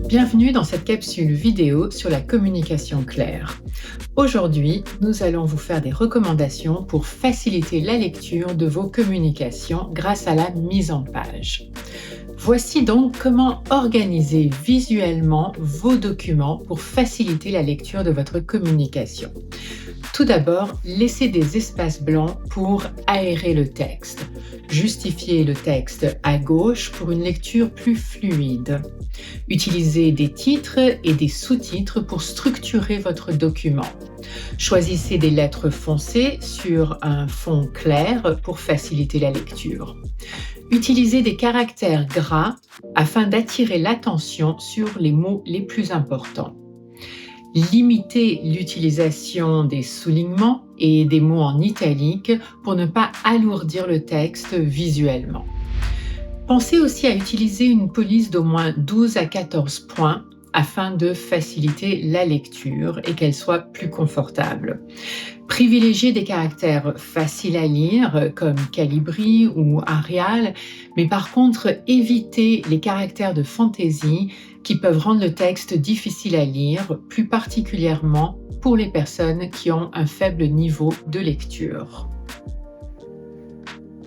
Bienvenue dans cette capsule vidéo sur la communication claire. Aujourd'hui, nous allons vous faire des recommandations pour faciliter la lecture de vos communications grâce à la mise en page. Voici donc comment organiser visuellement vos documents pour faciliter la lecture de votre communication. Tout d'abord, laissez des espaces blancs pour aérer le texte. Justifiez le texte à gauche pour une lecture plus fluide. Utilisez des titres et des sous-titres pour structurer votre document. Choisissez des lettres foncées sur un fond clair pour faciliter la lecture. Utilisez des caractères gras afin d'attirer l'attention sur les mots les plus importants. Limitez l'utilisation des soulignements et des mots en italique pour ne pas alourdir le texte visuellement. Pensez aussi à utiliser une police d'au moins 12 à 14 points afin de faciliter la lecture et qu'elle soit plus confortable. Privilégiez des caractères faciles à lire comme Calibri ou Arial, mais par contre évitez les caractères de fantaisie qui peuvent rendre le texte difficile à lire, plus particulièrement pour les personnes qui ont un faible niveau de lecture.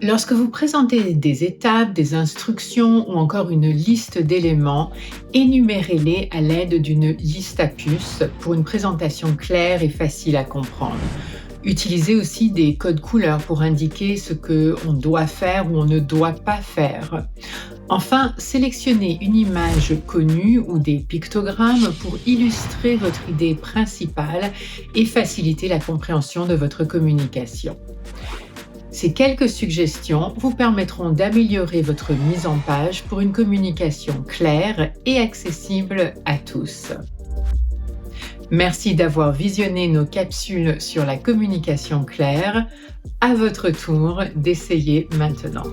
Lorsque vous présentez des étapes, des instructions ou encore une liste d'éléments, énumérez-les à l'aide d'une liste à puces pour une présentation claire et facile à comprendre. Utilisez aussi des codes couleurs pour indiquer ce qu'on doit faire ou on ne doit pas faire. Enfin, sélectionnez une image connue ou des pictogrammes pour illustrer votre idée principale et faciliter la compréhension de votre communication. Ces quelques suggestions vous permettront d'améliorer votre mise en page pour une communication claire et accessible à tous. Merci d'avoir visionné nos capsules sur la communication claire. À votre tour d'essayer maintenant.